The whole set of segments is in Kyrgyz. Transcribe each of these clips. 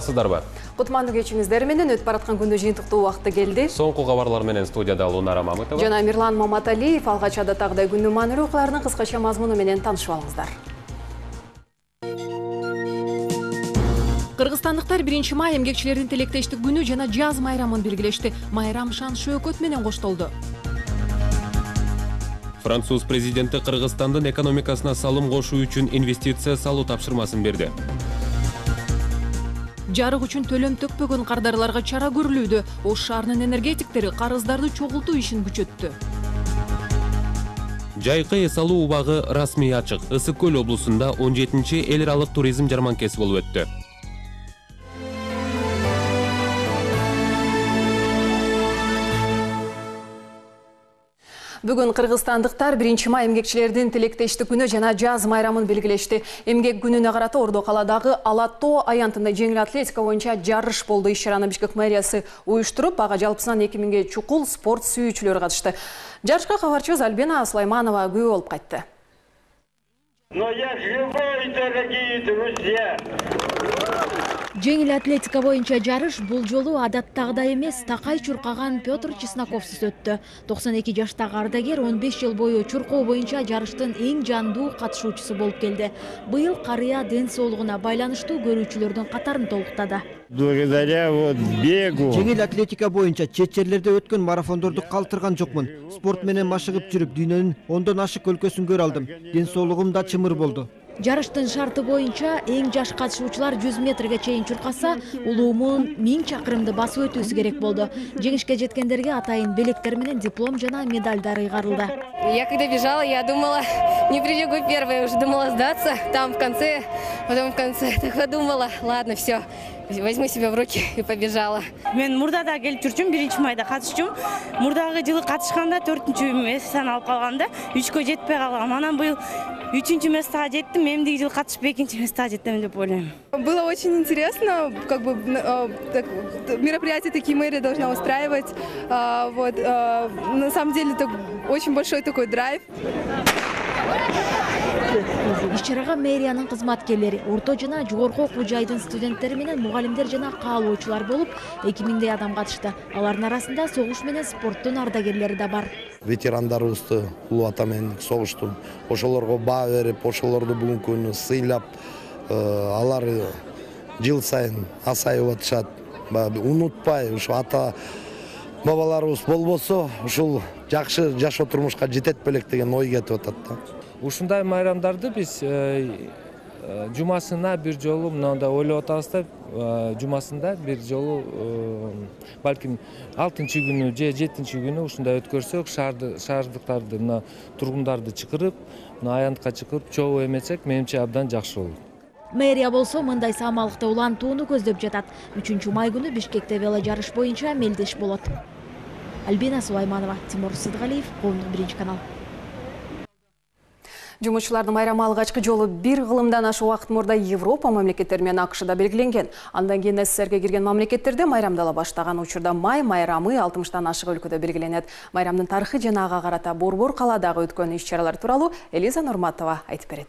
саламатсыздарбы? Кутмандуу кечиңиздер менен өтүп бараткан күндү жыйынтыктоо убакыты келди. Соңку кабарлар менен студияда Лунара Мамытова жана Мирлан Маматалиев. Алгач адаттагыдай күндүн маанилүү окуяларынын кыскача мазмуну менен таанышып алыңыздар. Кыргызстандыктар 1 май эмгекчилердин тилектештик күнү жана жаз майрамын белгилешти. Майрам шан шөөкөт менен коштолду. Француз президенти Кыргызстандын экономикасына салым кошуу үчүн инвестиция салуу тапшырмасын берди. Жарык үчүн төлөм төкпөгөн кардарларга чара көрүлүүдө. Ош шаарынын энергетиктери карыздарды чогултуу ишин күчөттү. Жайкы эс алуу убагы расмий ачык. Ысык көл облусунда 17-чи эл аралык туризм жарманкеси болуп өттү. Бүгүн кыргызстандыктар 1 май эмгекчилердин тилектештик күнү жана жаз майрамын белгилешти. Эмгек күнүнө карата Ордо каладагы Ала-тоо аянтында жеңил атлетика боюнча жарыш болду. Иш-чараны Бишкек мэриясы уюштуруп, ага жалпысынан 2000ге чукул спорт сүйүүчүлөр катышты. Жарышка кабарчыбыз Альбина Сулайманова күбө болуп кайтты. Но я живой, дорогие друзья! Жеңил атлетика боюнча жарыш бул жолу адаттагыдай эмес, такай чуркаган Петр Чесноковсуз өттү. 92 жаштагы ардагер 15 жыл бою чуркоо боюнча жарыштын эң жандуу катышуучусу болуп келди. Быйыл карыя ден соолугуна байланыштуу көрүүчүлөрдүн катарын толуктады. Благодаря бегу. Жеңил атлетика боюнча чет жерлерде өткөн марафондорду калтырган жокмун. Спорт менен машыгып жүрүп, дүйнөнүн 10дон ашык өлкөсүн көрө алдым. Ден соолугум да чымыр болду. Жарыштын шарты боюнча эң жаш катышуучулар 100 метрге чейин чуркаса, улуумун 1000 чакырымды басып өтүүсү керек болду. Жеңишке жеткендерге атайын белектер менен диплом жана медальдар ыйгарылды. Я когда бежала, я думала, не прибегу первая, уже думала сдаться там в конце, потом в конце. Так подумала, ладно, все. Возьму себя в руки и побежала. Мен мурдада келип жүрчүм, 1 майда катышчум. Мурдагы жылы катышканда 4-чү месттен алып калганда 3кө жетпей калгам. Анан быйыл 3-чү месттеге жеттим, эмдиги жылы катышып 2-чи месттеге жеттим деп ойлойм. Было очень интересно, как бы мероприятия такие мэрия должна устраивать. На самом деле это очень большой такой драйв. Иш-чарага мэриянын кызматкерлери, орто жана жогорку окуу жайдын студенттери менен мугалимдер жана каалоочулар болуп, 2000 адам катышты. Алардын арасында согуш менен спорттун ардагерлери да бар. Ветерандарыбызды улуу ата менен согуштун, ошолорго баа берип, ошолорду бүгүнкү күнү сыйлап, алар жыл сайын асайып атышат. Унутпай, ушу ата бабаларыбыз болбосо, ушул жакшы жашоо турмушка жетет белек деген ой кетип атат да. Ушундай майрамдарды биз жумасына бир жолу мындай ойлоп атабыз да, жумасында бир жолу балким 6-чы күнү же 7-чи күнү ушундай өткөрсөк, шаардыктарды, тургундарды чакырып, аянтка чакырып чогуу эметсек, менимче абдан жакшы болот. Мэрия болсо мындай самалыкты улантууну көздөп жатат. 3 май күнү Бишкекте вело жарыш боюнча мелдеш болот. Альбина Сулайманова, Тимур Сыдгалиев, Коомдук 1 канал. Жумушчулардын майрамы алгачкы жолу бир кылымдан ашык убакыт мурда Европа мамлекеттери менен АКШда белгиленген. Андан кийин СССРге кирген мамлекеттерде майрамдала баштаган учурда май майрамы 60-тан ашык өлкөдө белгиленет. Майрамдын тарыхы жана ага карата Борбор каладагы өткөн иш-чаралар тууралуу Элиза Нурматова айтып берет.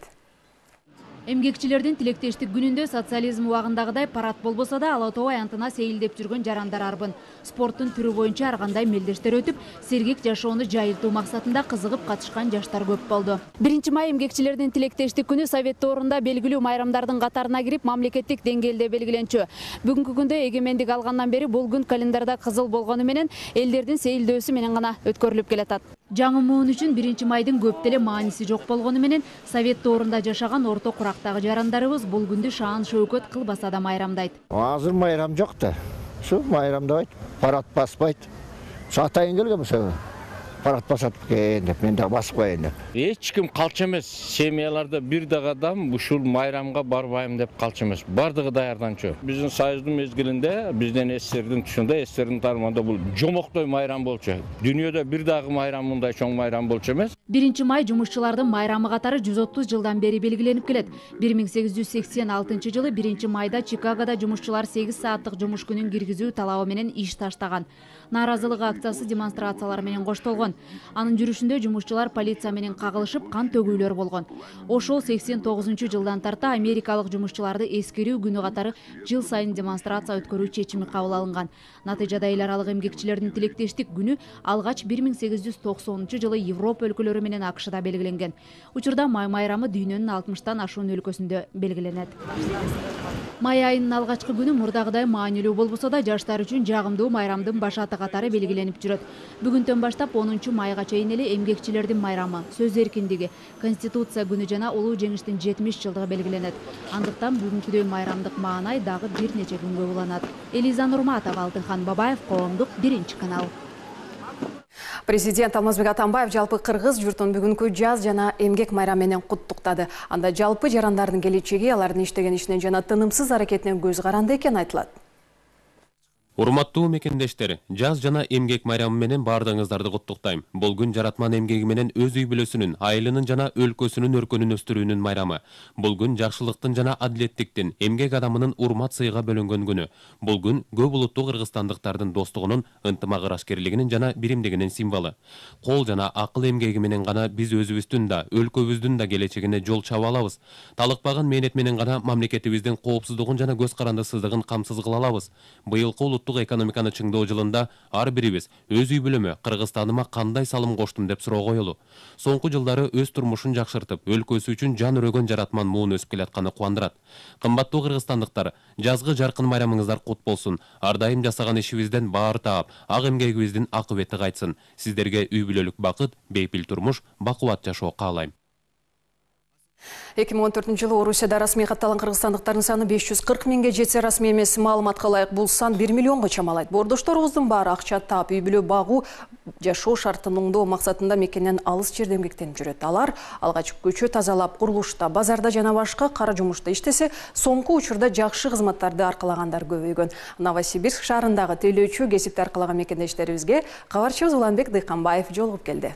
Эмгекчилердин тилектештик күнүндө социализм убагындагыдай парад болбосо да Ала-тоо аянтына сейилдеп жүргөн жарандар арбын. Спорттун түрү боюнча ар кандай мелдештер өтүп, сергек жашоону жайылтуу максатында кызыгып катышкан жаштар көп болду. 1 май эмгекчилердин тилектештик күнү Совет доорунда белгилүү майрамдардын катарына кирип, мамлекеттик деңгээлде белгиленчү. Бүгүнкү күндө эгемендик алгандан бери бул күн календарда кызыл болгону менен элдердин сейилдөөсү менен гана өткөрүлүп келатат. Жаңы муун үчүн 1 майдын көп деле мааниси жок болгону менен Совет доорунда жашаган орто курактагы жарандарыбыз бул күндү шаан шөөкөт кылбаса да майрамдайт. Азыр майрам жок да. Шу майрамдабайт, парад баспайт. Атайын келген болсо парад басат экен деп мен да басып коеюн деп. Эч ким калчу эмес. Семьяларда бир дагы адам ушул майрамга барбайм деп калчу эмес. Бардыгы даярданчу. Биздин союздун мезгилинде, биздин СССРдин тушунда, СССРдин тармагында бул жомоктой майрам болчу. Дүйнөдө бир дагы майрам мындай чоң майрам болчу эмес. 1 май жумушчулардын майрамы катары 130 жылдан бери белгиленип келет. 1886 жылы 1 майда Чикагода жумушчулар 8 сааттык жумуш күнүн киргизүү талабы менен иш таштаган. Нааразылык акциясы демонстрациялар менен коштолгон. Анын жүрүшүндө жумушчулар полиция менен кагылышып, кан төгүүлөр болгон. Ошол 89-жылдан тарта америкалык жумушчуларды эскерүү күнү катары жыл сайын демонстрация өткөрүү чечими кабыл алынган. Натыйжада эл аралык эмгекчилердин тилектештик күнү алгач 1890-жылы Европа өлкөлөрү менен АКШда белгиленген. Учурда май майрамы дүйнөнүн 60тан ашуун өлкөсүндө белгиленет. Май айынын алгачкы күнү мурдагыдай маанилүү болбосо да, жаштар үчүн жагымдуу майрамдын башаты катары белгиленип жүрөт. Бүгүндөн баштап 10-майга чейин эле эмгекчилердин майрамы, сөз эркиндиги, Конституция күнү жана улуу жеңиштин 70 жылдыгы белгиленет. Андыктан бүгүнкүдөй майрамдык маанай дагы бир нече күнгө уланат. Элиза Нурматова, Алтынхан Бабаев, Коомдук, 1-канал. Президент Алмазбек Атамбаев жалпы кыргыз журтун бүгүнкү жаз жана эмгек майрамы менен куттуктады. Анда жалпы жарандардын келечеги алардын иштеген ишинен жана тынымсыз аракетинен көз каранды экен айтылат. Урматтуу мекендештер, жаз жана эмгек майрамы менен баардыгыңыздарды куттуктайм. Бул күн жаратман эмгеги менен өз үй бүлөсүнүн, айылынын жана өлкөсүнүн өркөнүн өстүрүүнүн майрамы. Бул күн жакшылыктын жана адилеттиктин, эмгек адамынын урмат сыйга бөлөнгөн күнү. Бул күн көп улуттуу кыргызстандыктардын достугунун, ынтымак ырашкерлигинин жана биримдигинин символу. Кол жана акыл эмгеги менен гана биз өзүбүздүн да, өлкөбүздүн да келечегине жол чаба алабыз. Талыкпаган мээнет менен гана мамлекетибиздин коопсуздугун жана көз карандысыздыгын камсыз кыла алабыз. Быйылкы экономиканы чыңдоо жылында ар бирибиз өз үй бүлөмө, Кыргызстаныма кандай салым коштум деп суроо коелу. Соңку жылдары өз турмушун жакшыртып, өлкөсү үчүн жан өрөгөн жаратман муун өсүп келатканы кубандырат. Кымбаттуу кыргызстандыктар, жазгы жаркын майрамыңыздар кут болсун. Ар дайым жасаган ишибизден баар таап, ак эмгегибиздин акыбети кайтсын. Сиздерге үй бүлөлүк бакыт, бейпил турмуш, бакубат жашоо каалайм. 2014-жылы Орусияда расмий катталган кыргызстандыктардын саны 540 миңге жетсе, расмий эмес маалыматка ылайык бул сан 1 миллионго чамалайт. Бордошторубуздун баары акча таап, үй бүлө багуу, жашоо шартын оңдоо максатында мекенен алыс жерде эмгектенип жүрөт. Алар алгач көчө тазалап, курулушта, базарда жана башка кара жумушта иштесе, соңку учурда жакшы кызматтарды аркалагандар көбөйгөн. Новосибирск шаарындагы тейлөөчү кесипти аркалаган мекендештерибизге кабарчыбыз Уланбек Дыйканбаев жолугуп келди.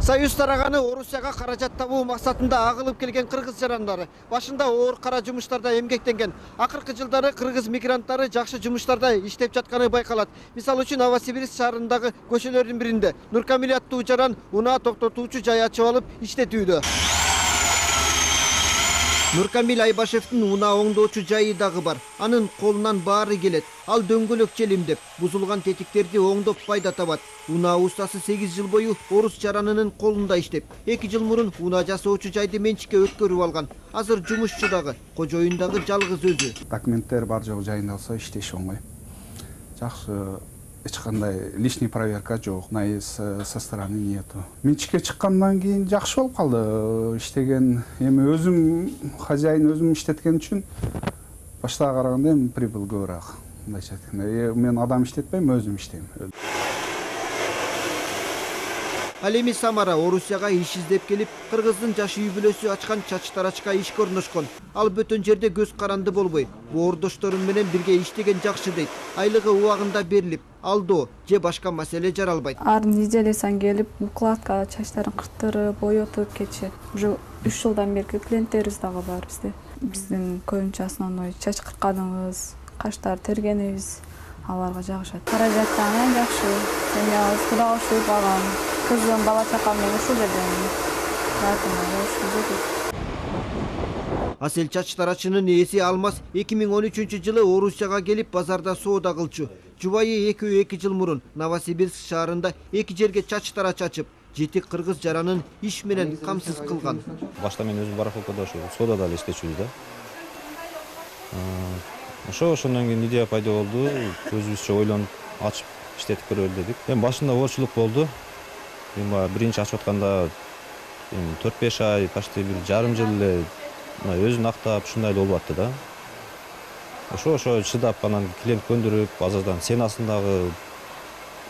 Союз тараганы Орусияга каражат табуу максатында агылып келген кыргыз жарандары башында оор кара жумуштарда эмгектенген. Акыркы жылдары кыргыз мигранттары жакшы жумуштарда иштеп жатканы байкалат. Мисалы үчүн Новосибирск шаарындагы көчөлөрдүн биринде Нуркамил аттуу жаран унаа токтотуучу жай ачып алып иштетүүдө. Нуркамил Айбашевдин унаа оңдоочу жайы дагы бар. Анын колунан баары келет. Ал дөңгөлөк желимдеп, бузулган тетиктерди оңдоп пайда табат. Унаа устасы 8 жыл бою орус жаранынын колунда иштеп, 2 жыл мурун унаа жасоочу жайды менчикке өткөрүп алган. Азыр жумушчу дагы, кожоюн дагы жалгыз өзү. Документтер бар жок жайында болсо иштеш оңой. Жакшы, эч кандай лишний проверка жок, со стороны нету. Менчикке чыккандан кийин жакшы болуп калды. Иштеген, эми өзүм хозяин өзүм иштеткен үчүн баштага караганда эми прибыль көбүрөөк. Мындайча айтканда, мен адам иштетпейм, өзүм иштейм. Ал эми Самара Орусияга иш издеп келип, кыргыздын жаш үй бүлөсү ачкан чачтарачка ишке орношкон. Ал бөтөн жерде көз каранды болбой, боордошторум менен бирге иштеген жакшы дейт. Айлыгы убагында берилип, алдоо же башка маселе жаралбайт. Ар неделесен келип, укладка чачтарын кыртырып, боётуп кетишет. Уже 3 жылдан берки клиенттерибиз дагы бар бизде. Биздин көбүнчө основной чач кырканыбыз, каштар тергенибиз аларга жагышат. Каражаттан жакшы, семьябыз Кудайга шүгүр багам. Кызым, бала чакам менен ушул жерден. Асел чачтарачынын ээси Алмаз 2013-жылы Орусияга келип базарда соода кылчу. Жубайы 2 жыл мурун Новосибирск шаарында 2 жерге чачтарач ачып, 7 кыргыз жаранын иш менен камсыз кылган. Башта мен өзүм барахолкада соодада эле иштечүбүз да. Ошондон кийин идея пайда болду, өзүбүзчө ойлонуп ачып иштетип көрөлү дедик. Эми башында оорчулук болду. Эми биринчи ачып атканда 4-5 ай, почти бир жарым жыл эле өзүн актап ушундай эле болуп атты да. Ошо чыдап анан клиент көндүрүп, базардан ценасын дагы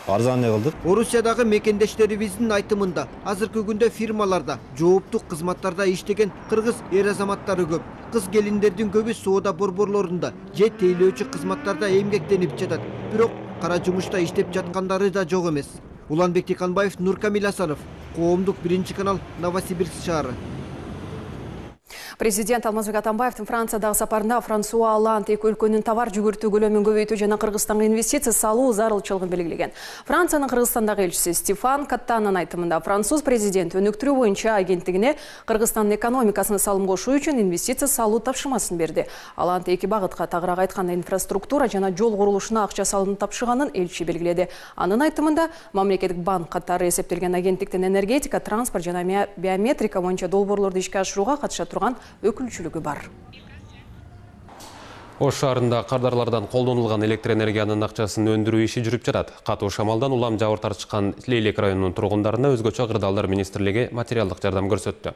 арзан кылдык. Орусиядагы мекендештерибиздин айтымында азыркы күндө фирмаларда, жооптук кызматтарда иштеген кыргыз эр азаматтары көп. Кыз келиндердин көбү соода борборлорунда же тейлөөчү кызматтарда эмгектенип жатат. Бирок кара жумушта иштеп жаткандары да жок эмес. Уланбек Дыйканбаев, Нуркамил Асанов, Коомдук, 1-канал, Новосибирск шаары. Президент Алмазбек Атамбаевдин Франциядагы сапарында Франсуа Олланд эки өлкөнүн товар жүгүртүү көлөмүн көбөйтүү жана Кыргызстанга инвестиция салуу зарылчылыгын белгилеген. Франциянын Кыргызстандагы элчиси Стефан Каттанын айтымында француз президенти өнүктүрүү боюнча агенттигине Кыргызстандын экономикасына салым кошуу үчүн инвестиция салуу тапшырмасын берди. Олланд эки багытка, тагыраак айтканда инфраструктура жана жол курулушуна акча салууну тапшырганын элчи белгиледи. Анын айтымында мамлекеттик банк катары эсептелген агенттиктин энергетика, транспорт жана биометрика боюнча долбоорлорду ишке ашырууга катыша турган өкүлчүлүгү бар. Ош шаарында кардарлардан колдонулган электр энергиянын акчасын өндүрүү иши жүрүп жатат. Катуу шамалдан улам жабыр тартышкан Лейлек районунун тургундарына өзгөчө кырдаалдар министрлиги материалдык жардам көрсөттү.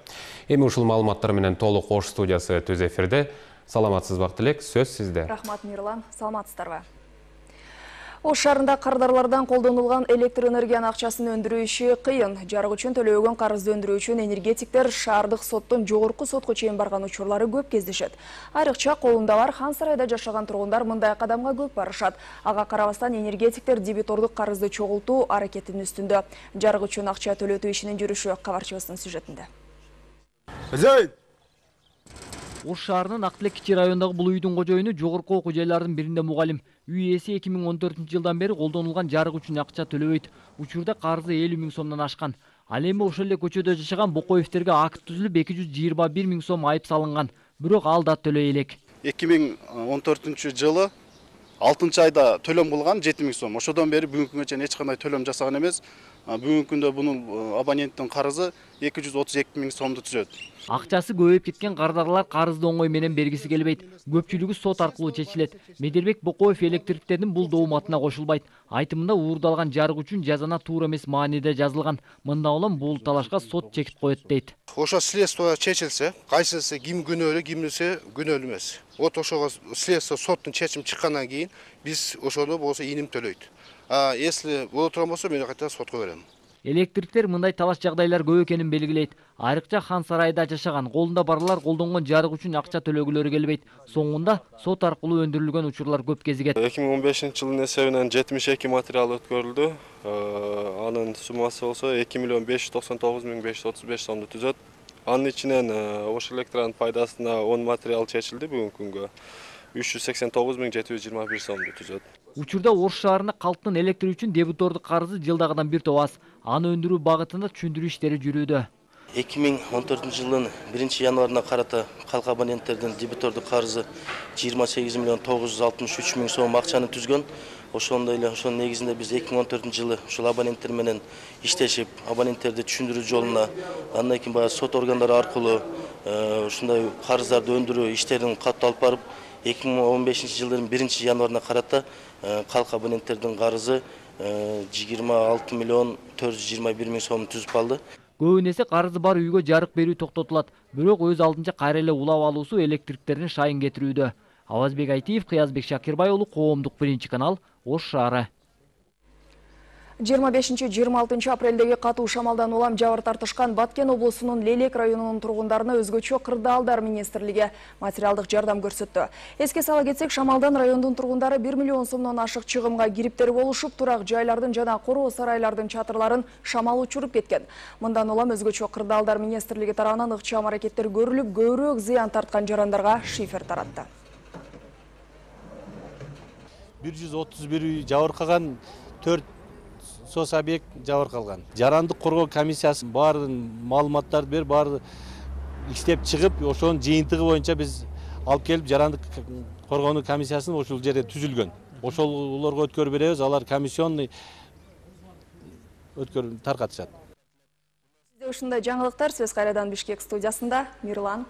Эми ушул маалыматтар менен толук Ош студиясы түз эфирде. Саламатсызбы Тилек, сөз сизде. Рахмат Мирлан, саламатсыздарбы. Ош шаарында кардарлардан колдонулган электр энергиянын акчасын өндүрүү иши кыйын. Жарык үчүн төлөбөгөн карызды өндүрүү үчүн энергетиктер шаардык соттун жогорку сотко чейин барган учурлары көп кездешет. Айрыкча колунда бар Хан Сарайда жашаган тургундар мындай кадамга көп барышат. Ага карабастан энергетиктер дебитордук карызды чогултуу аракетинин үстүндө. Жарык үчүн акча төлөтүү ишинин жүрүшү кабарчыбыздын сюжетинде. Ош шаарынын Актилек кичи райондогу бул үйдүн кожоюну жогорку окуу жайлардын биринде мугалим. Үй ээси 2014-жылдан бери колдонулган жарык үчүн акча төлөбөйт. Учурда карызы 50 000 сомдон ашкан. Ал эми ошол эле көчөдө жашаган Бокоевтерге акт түзүлүп 221 000 сом айып салынган. Бирок ал да төлөй элек. 2014-жылы 6-айда төлөм кылган 7 000 сом. Ошодон бери бүгүнкү күнгө чейин эч кандай төлөм жасаган эмес. Бүгүнкү күндө бунун абоненттин карызы 232 000 сомду түзөт. Акчасы көбөйүп кеткен кардарлар карызды оңой менен бергиси келбейт. Көпчүлүгү сот аркылуу чечилет. Медербек Бокоев электриктердин бул дооматына кошулбайт. Айтымында уурдалган жарык үчүн жазана туура эмес мааниде жазылган. Мындан улам бул талашка сот чекит коет дейт. Ошо следствие чечилсе, кайсысы ким күнөөлүү, кимиси күнөөлүү эмес. Вот ошого следствие соттун чечими чыккандан кийин биз ошону болсо иним төлөйт. Если боло турган болсо мен кайта сотко берем. Электриктер мындай талаш жагдайлар көп экенин белгилейт. Айрыкча Хан Сарайда жашаган колунда барлар колдонгон жарык үчүн акча төлөгүлөрү келбейт. Соңунда сот аркылуу өндүрүлгөн учурлар көп кезигет. 2015-жылдын эсебинен 72 материал өткөрүлдү. Анын суммасы болсо 2 599 535 сомду түзөт. Анын ичинен Ош электронун пайдасына 10 материал чечилди бүгүнкү күнгө. 389 721 сомду түзөт. Учурда Ош шаарында калктын электр үчүн дебитордук карызы жылдагыдан бир топ аз. Аны өндүрүү багытында түшүндүрүү иштери жүрүүдө. 2014-жылдын 1-январына карата калк абоненттердин дебитордук карызы 28 963 000 сом акчаны түзгөн. Ошондой эле ошонун негизинде биз 2014-жылы ушул абоненттер менен иштешип, абоненттерди түшүндүрүү жолуна, андан кийин баягы сот органдары аркылуу ушундай карыздарды өндүрүү иштерин катуу алып барып, 2015-жылдын 1-январына карата калк абоненттердин карызы 26 421 000 сом түзүп алды. Көбүнесе карызы бар үйгө жарык берүү токтотулат. Бирок өз алдынча кайра эле улап алуусу электриктердин шайын кетирүүдө. Авазбек Айтиев, Кыязбек Шакирбай уулу, Коомдук 1-канал, Ош шаары. 25-26 апрелдеги катуу шамалдан улам жабыр тартышкан Баткен облусунун Лейлек районунун тургундарына өзгөчө кырдаалдар министрлиги материалдык жардам көрсөттү. Эске сала кетсек, шамалдан райондун тургундары 1 миллион сомдон ашык чыгымга кириптер болушуп, турак жайлардын жана короо сарайлардын чатырларын шамал учуруп кеткен. Мындан улам өзгөчө кырдаалдар министрлиги тарабынан ыкчам аракеттер көрүлүп, көбүрөөк зыян тарткан жарандарга шифер таратты. 131 үй жабыркаган, 4 сос объект жабыркалган. Жарандык коргоо комиссиясы баарын маалыматтарды берип, баары иштеп чыгып, ошонун жыйынтыгы боюнча биз алып келип жарандык коргоонуу комиссиясын ошол жерде түзүлгөн. Ошолорго өткөрүп беребиз, алар комиссионный өткөрүп таркатышат. Сизде ушундай жаңылыктар сөз кайрадан Бишкек студиясында. Мирлан.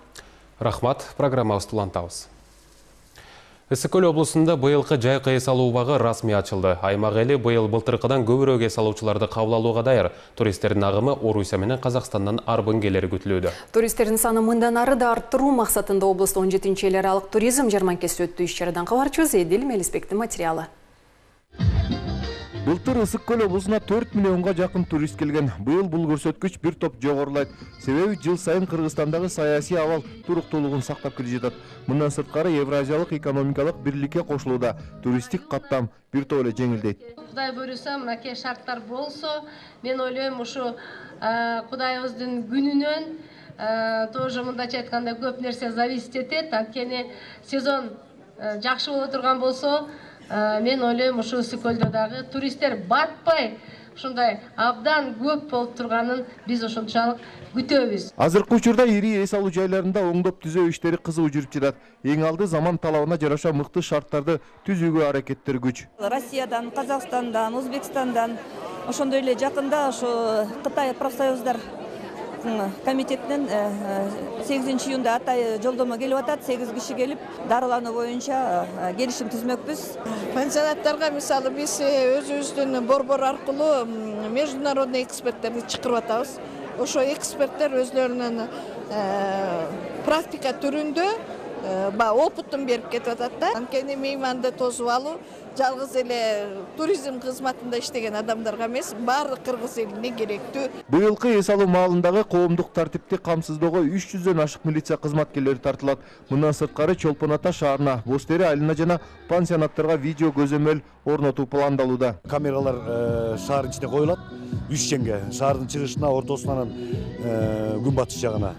Рахмат, программабызды улантабыз. Ысык-Көл облусунда быйылкы жайкы эс алуу багы расмий ачылды. Аймак эли быйыл былтыркыдан көбүрөөк эс алуучуларды кабыл алууга даяр. Туристтердин агымы Орусия менен Казакстандан арбын келери күтүлүүдө. Туристтердин саны мындан ары да арттыруу максатында облусту 17-эл аралык туризм жарманкеси өттү. Иш-чарадан кабарчыбыз Эдил Мелисбектин материалы. Былтыр Ысык-Көл облусуна 4 миллионга жакын турист келген. Быйыл бул көрсөткүч бир топ жогорулайт. Себеби жыл сайын Кыргызстандагы саясий абал туруктуулугун сактап келе жатат. Мындан сырткары Евразиялык экономикалык бирликке кошулууда. Туристтик каттам бир топ эле жеңилдейт. Кудай буйруса, мынакей шарттар болсо, мен ойлойм ушу Кудайыбыздын күнүнөн тоже мындайча айтканда көп нерсе зависит этет. Анткени сезон жакшы боло турган болсо, мен ойлойм ушу Ысык көлдө дагы туристтер батпай ушундай абдан көп болуп турганын биз ошончолук күтөбүз. Азыркы учурда ири эс алуу жайларында оңдоп түзөө иштери кызуу жүрүп жатат. Эң алды заман талабына жараша мыкты шарттарды түзүүгө аракеттер күч. Россиядан, Казакстандан, Өзбекстандан, ошондой эле жакында ошо Кытай профсоюздар комитетинен 8 июнда Атай жолдомо келип атат. 8 киши келип, дарылануу боюнча келишим түзмөкпүз. Пансионаттарга мисалы биз өзүбүздүн борбор аркылуу международный эксперттерди чакырып атабыз. Ошо эксперттер өзлөрүнүн практика түрүндө опытын берип кетип атат да. Анткени мейманды тосуп алуу жалгыз эле туризм кызматында иштеген адамдарга эмес, баардык кыргыз элине керектүү. Быйылкы эс алуу маалындагы коомдук тартипти камсыздоого 300дөн ашык милиция кызматкерлери тартылат. Мындан сырткары Чолпон Ата шаарына, Бостери айылына жана пансионаттарга видео көзөмөл орнотуу пландалууда. Камералар шаардын ичине коюлат. 3 жеңге шаардын чыгышына, ортосунан күнбатыш жагына.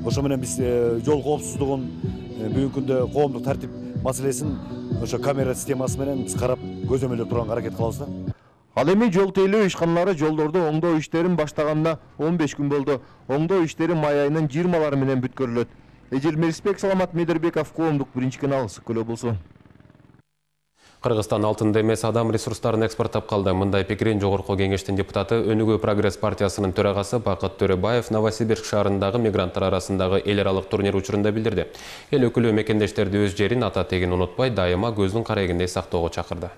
Ошо менен биз жол коопсуздугун бүгүнкү күндө коомдук тартип маселесин ошо камера системасы менен биз карап көзөмөлдөп турганга аракет кылабыз да. Ал эми жол тейлөө ишканалары жолдорду оңдоо иштерин баштаганына 15 күн болду. Оңдоо иштери май айынын 20-лары менен бүткөрүлөт. Эжил Мерисбек, Саламат Медербеков, коомдук биринчи канал, Ысык көл облусу. Кыргызстан алтында эмес адам ресурстарын экспорттап калды. Мындай пикирин Жогорку кеңештин депутаты Өнүгүү Прогресс партиясынын төрагасы Бакыт Төрөбаев Новосибирск шаарындагы мигранттар арасындагы эл аралык турнир учурунда билдирди. Эл өкүлү мекендештерди өз жерин, ата тегин унутпай, дайыма көздүн карайгындай сактоого чакырды.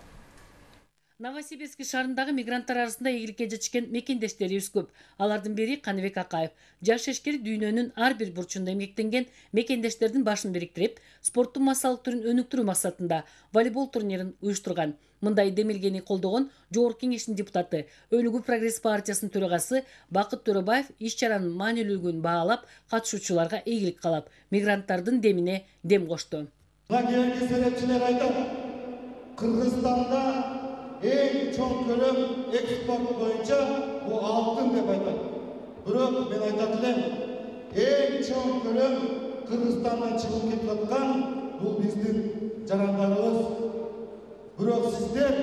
Новосибирск шаарындагы мигранттар арасында ийгиликке жетишкен мекендештерибиз көп. Алардын бири Каныбек Акаев. Жаш эшкер дүйнөнүн ар бир бурчунда эмгектенген мекендештердин башын бириктирип, спорттун массалык түрүн өнүктүрүү максатында волейбол турнирин уюштурган. Мындай демилгени колдогон Жогорку кеңештин депутаты, Өнүгүү Прогресс партиясынын төрагасы Бакыт Төрөбаев иш чаранын маанилүүлүгүн баалап, катышуучуларга ийгилик каалап, мигранттардын демине дем кошту. Кийинки серепчилер айтат, Кыргызстанда эң чоң көлөм экспорт боюнча бул алтын деп айтат. Бирок мен айтат элем, эң чоң көлөм Кыргызстандан чыгып кетип аткан бул биздин жарандарыбыз. Бирок сиздер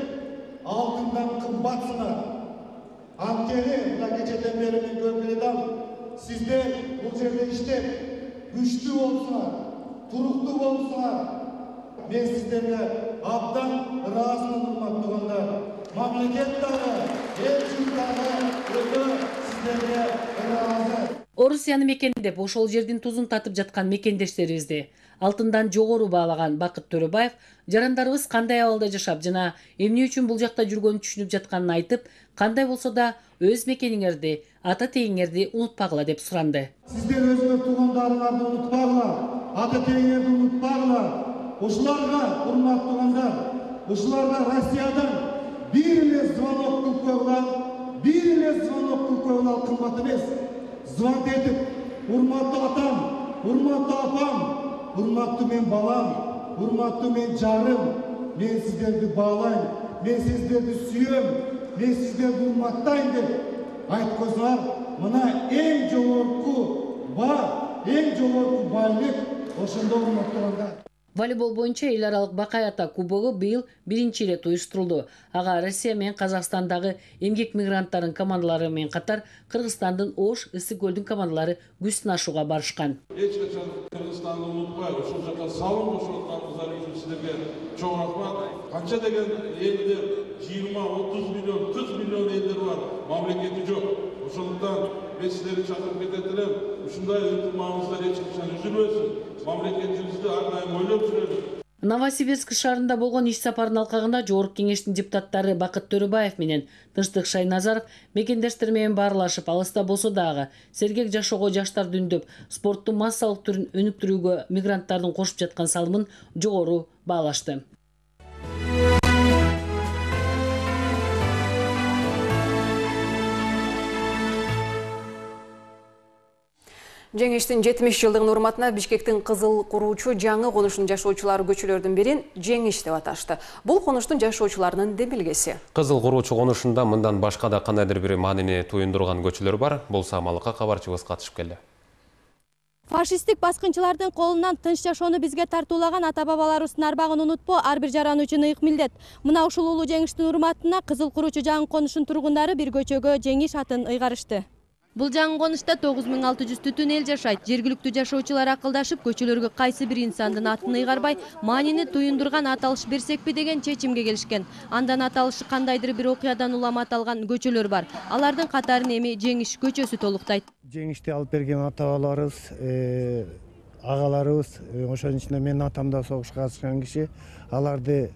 алтындан кымбатсыңар. Анткени мына кечеден бери мен көрүп келатам, сиздер бул жерде иштеп, күчтүү болсуңар, туруктуу болсуңар. Мен сиздерге абдан ыраазымын, урматтуугандар. Мамлекет дагы, эл журт дагы сиздерге ыраазы. Орусияны мекендеп, ошол жердин тузун татып жаткан мекендештерибизди алтындан жогору баалаган Бакыт Төрөбаев жарандарыбыз кандай абалда жашап жана эмне үчүн бул жакта жүргөнүн түшүнүп жатканын айтып, кандай болсо да өз мекениңерди, ата тегиңерди унутпагыла деп суранды. Сиздер өзүңөр туугандарыңарды унутпагыла, ата тегиңерди унутпагыла. Ушуларга, урматтуугандар, ушуларга Россиядан бир эле звонок кылып койгула, кымбат эмес. Звонок этип, урматтуу атам, урматтуу апам, урматтуу мен балам, урматтуу мен жарым, мен сиздерди баалайм, мен сиздерди сүйөм, мен сиздерди урматтайм деп айтып койсоңар, мына эң жогорку байлык ошондо, урматтуугандар. Волейбол боюнча эл аралык Бакай ата кубогу быйыл биринчи ирет уюштурулду. Ага Россия менен Казакстандагы эмгек мигранттардын командалары менен катар Кыргызстандын Ош, Ысык көлдүн командалары күч сынашууга барышкан. Эч качан Кыргызстанды унутпай, ошол жака салым кошуп атканыңыздар үчүн силерге чоң рахмат. Канча деген элде 20-30 миллион, 40 миллион элдер бар, мамлекети жок. Ошондуктан мен силерди чакырып кетет элем, ушундай ынтымагыңыздар эч качан үзүлбөсүн. Мамлекетибизди ар дайым ойлоп жүрөлү. Новосибирск шаарында болгон иш сапарынын алкагында Жогорку кеңештин депутаттары Бакыт Төрөбаев менен Тынчтык Шайназаров мекендештер менен баарлашып, алыста болсо дагы сергек жашоого жаштарды үндөп, спорттун массалык түрүн өнүктүрүүгө мигранттардын кошуп жаткан салымын жогору баалашты. Жеңиштин 70 жылдыгын урматына Бишкектин кызыл куруучу жаңы конуштун жашоочулары көчөлөрдүн бирин Жеңиш деп аташты. Бул конуштун жашоочуларынын демилгеси. Кызыл куруучу конушунда мындан башка да кандайдыр бир маанини туюндурган көчөлөр бар. Бул самалыкка кабарчыбыз катышып келди. Фашисттик баскынчылардын колунан тынч жашоону бизге тартуулаган ата-бабаларыбыздын арбагын унутпоо ар бир жарануучунун ыйык милдет. Мына ушул улуу жеңиштин урматына Кызыл Куручу жаңы конуштун тургундары бир көчөгө жеңиш атын ыйгарышты. Бул жаңы конушта 9600 түтүн эл жашайт. Жергиликтүү жашоочулар акылдашып, көчөлөргө кайсы бир инсандын атын ыйгарбай, маанини туюндурган аталыш берсекпи деген чечимге келишкен. Андан аталышы кандайдыр бир окуядан улам аталган көчөлөр бар. Алардын катарын эми Жеңиш көчөсү толуктайт. Жеңишти алып берген ата-бабаларыбыз, агаларыбыз, ошонун ичинде менин атам да согушка катышкан киши, аларды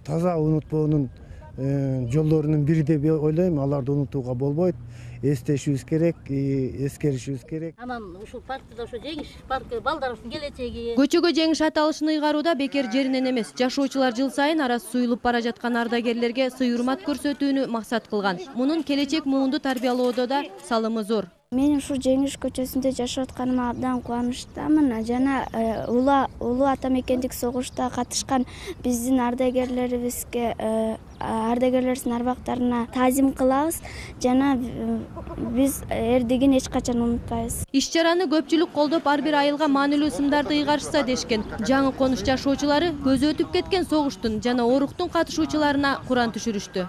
таза унутпоонун жолдорунун бири деп ойлойм. Аларды унутууга болбойт. Эстешибиз керек, эскеришибиз керек. Анан ушул паркта ошо Жеңиш паркы балдарыбыздын келечеги. Көчөгө Жеңиш аталышын ыйгарууда бекер жеринен эмес. Жашоочулар жыл сайын арасы суюлуп бара жаткан ардагерлерге сый-урмат көрсөтүүнү максат кылган. Мунун келечек муунду тарбиялоодо да салымы зор. Мен ушу Жеңиш көчөсүндө жашап атканыма абдан кубанычтамын. Жана улуу ата мекендик согушта катышкан биздин ардагерлерибизге, ардагерлерибиздин арбактарына таазим кылабыз. Жана биз эрдигин эч качан унутпайбыз. Иш-чараны көпчүлүк колдоп, ар бир айылга маанилүү сымдарды ыйгарышса дешкен. Жаңы конуш жашоочулары көзү өтүп кеткен согуштун жана оруктун катышуучуларына куран түшүрүштү.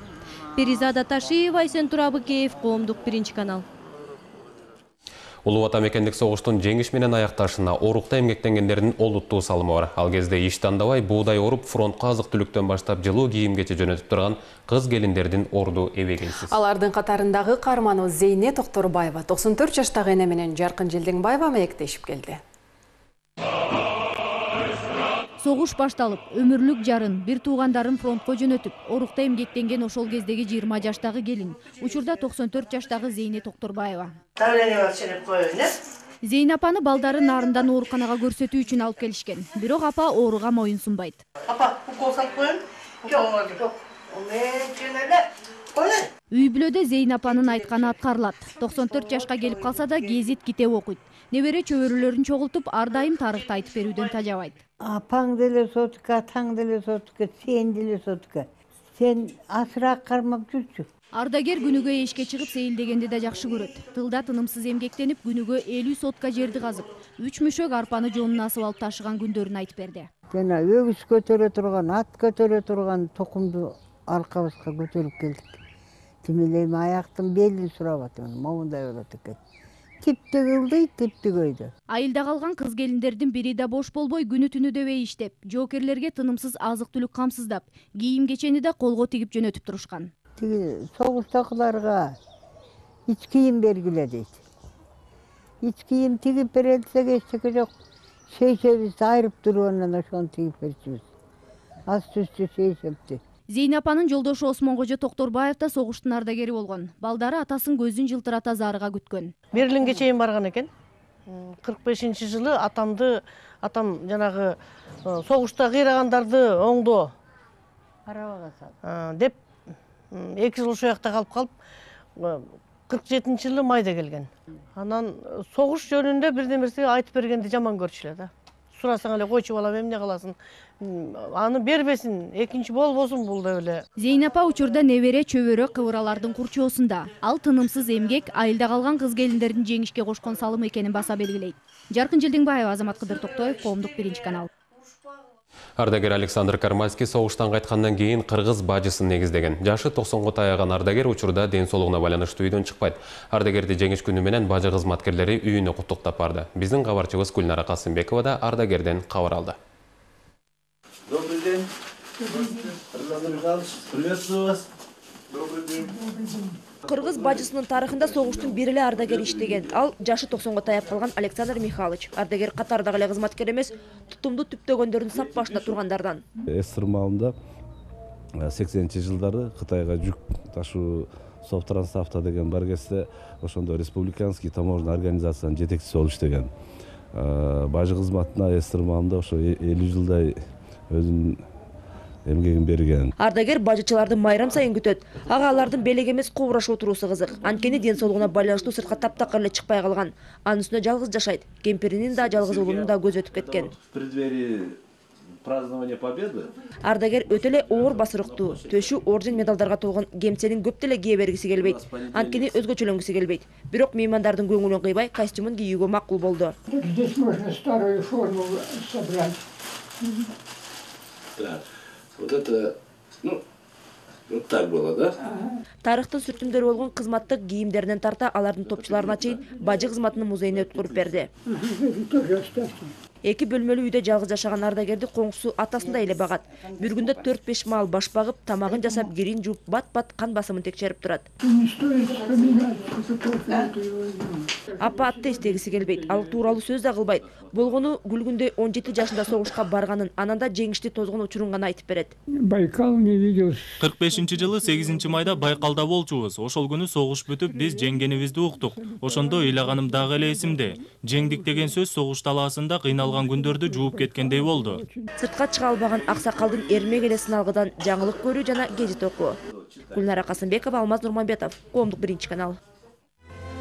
Перизада Ташиева, Айсен Турабыкеев, Коомдук, Биринчи канал. Улуу ата мекендик согуштун жеңиш менен аякташына орукта эмгектенгендердин олуттуу салымы бар. Ал кезде иш тандабай буудай оруп, фронтко азык-түлүктөн баштап жылуу кийимгече жөнөтүп турган кыз келиндердин орду эбегенсиз. Алардын катарындагы каарманыбыз Зейне Токторбаева 94 жаштагы эне менен Жаркын Желдеңбаева маектешип келди. Согуш башталып, өмүрлүк жарын, бир туугандарын фронтко жөнөтүп, орукта эмгектенген ошол кездеги 20 жаштагы келин. Учурда 94 жаштагы Зейне Токторбаева. Зейне апаны балдары нарындан ооруканага көрсөтүү үчүн алып келишкен. Бирок апа ооруга моюн сунбайт. Апа, укол салып коеюн? Жок. Үй бүлөдө Зейне апанын айтканы аткарылат. 94 жашка келип калса да гезит китеп окуйт. Небере чөбөрөлөрүн чогултуп, ар дайым тарыхты айтып берүүдөн тажабайт. Апаң деле сотка, атаң деле сотка, сен деле сотка. Сен асыра кармап жүрчү. Ардагер күнүгө эшикке чыгып сейилдегенди да жакшы көрөт. Тылда тынымсыз эмгектенип, күнүгө 50 сотка жерди казып, 3 мүшөк арпаны жонуна асып алып ташыган күндөрүн айтып берди. Жана өгүз көтөрө турган, ат көтөрө турган токумду аркабызга көтөрүп келдик. Тимелейм аяктын белин сурап атам, моундай болот экен. Типти кылды, типти көйдү. Айылда калган кыз келиндердин бири да бош болбой күнү түнү дөбөй иштеп, жоокерлерге тынымсыз азык-түлүк камсыздап, кийим-кечени да колго тигип жөнөтүп турушкан. Тиги согуштакыларга ич кийим бергиле дейт. Ич кийим тигип берилсек эчтеке жок. Шейшебизди айырып туруп анан ошону тигип берчүбүз. Аст-үстү шейшепти. Зейне апанын жолдошу Осмонкожо Токторбаев да согуштун ардагери болгон. Балдары атасын көзүн жылтырата зарыга күткөн. Берлинге чейин барган экен. 45-жылы атам жанагы согушта кыйрагандарды оңдоо арабага салды деп 2 жыл ошол жакта калып 47-жылы майда келген. Анан согуш жөнүндө бирден нерсе айтып бергенди жаман көрчү эле да. Сурасаң эле койчу балам эмне кыласың? Аны бербесин, экинчи болбосун бул деп эле. Зейне апа учурда небере чөбөрө кыбыралардын курчоосунда. Ал тынымсыз эмгек айылда калган кыз келиндердин жеңишке кошкон салымы экенин баса белгилейт. Жаркын Желдеңбаева, Азамат Кыдыр Токтоев, Коомдук, Биринчи канал. Ардагер Александр Кармальский согуштан кайткандан кийин кыргыз бажысын негиздеген. Жашы 90го таяган ардагер учурда ден соолугуна байланыштуу үйдөн чыкпайт. Ардагерди жеңиш күнү менен бажы кызматкерлери үйүнө куттуктап барды. Биздин кабарчыбыз Гүлнара Касымбекова да ардагерден кабар алды. Добрый день. Александр Михайлович, приветствую вас. Добрый день. Кыргыз бажысынын тарыхында согуштун бир эле ардагери иштеген. Ал жашы 90го таяп калган Александр Михайлович. Ардагер катардагы эле кызматкер эмес, тутумду түптөгөндөрдүн сап башында тургандардан. СССР маалында 80-жылдары Кытайга жүк ташуу Совтрансавто деген бар кезде ошондо республиканский таможенный организациянын жетекчиси болуп иштеген. Бажы кызматына СССР маалында ошо 50 жылдай өзүнүн эмгегин берген. Ардагер бажычылардын майрам сайын күтөт. Ага алардын белек эмес куурашып отуруусу кызык. Анткени ден соолугуна байланыштуу сыртка таптакыр эле чыкпай калган. Анын үстүнө жалгыз жашайт. Кемпиринин да жалгыз уулунун да көзү өтүп кеткен. В преддверии празднование победы. Ардагер өтө эле оор басырыктуу, төшү орден медалдарга толгон кемсенин көп деле кие бергиси келбейт. Анткени өзгөчөлөнгүсү келбейт. Бирок меймандардын көңүлүн кыйбай, костюмун кийүүгө макул болду. Здесь можно старую форму собрать. Так, вот это, ну, вот так было, да? Тарыхтын сүртүмдөрү болгон кызматтык кийимдеринен тарта алардын топчуларына чейин бажы кызматынын музейине өткөрүп берди. Эки бөлмөлүү үйдө жалгыз жашаган ардагерди коңшусу атасындай эле багат. Бир күндө 4-5 маал баш багып, тамагын жасап, кирин жууп, бат-бат кан басымын текшерип турат. Апа атты эстегиси келбейт, ал тууралуу сөз да кылбайт. Болгону күлгүндө 17 жашында согушка барганын, ананда жеңишти тозгон учурун гана айтып берет. Байкал не видел. 45-жылы 8 майда Байкалда болчубуз. Ошол күнү согуш бүтүп, биз жеңгенибизди уктук. Ошондо ыйлаганым дагы эле эсимде. Жеңдик деген сөз согуш талаасында кыйналган күндөрдү жууп кеткендей болду. Сыртка чыга албаган аксакалдын эрмек эле сыналгыдан жаңылык көрүү жана гезит окуу. Гүлнара Касымбекова, Алмаз Нурманбетов, Коомдук 1 канал.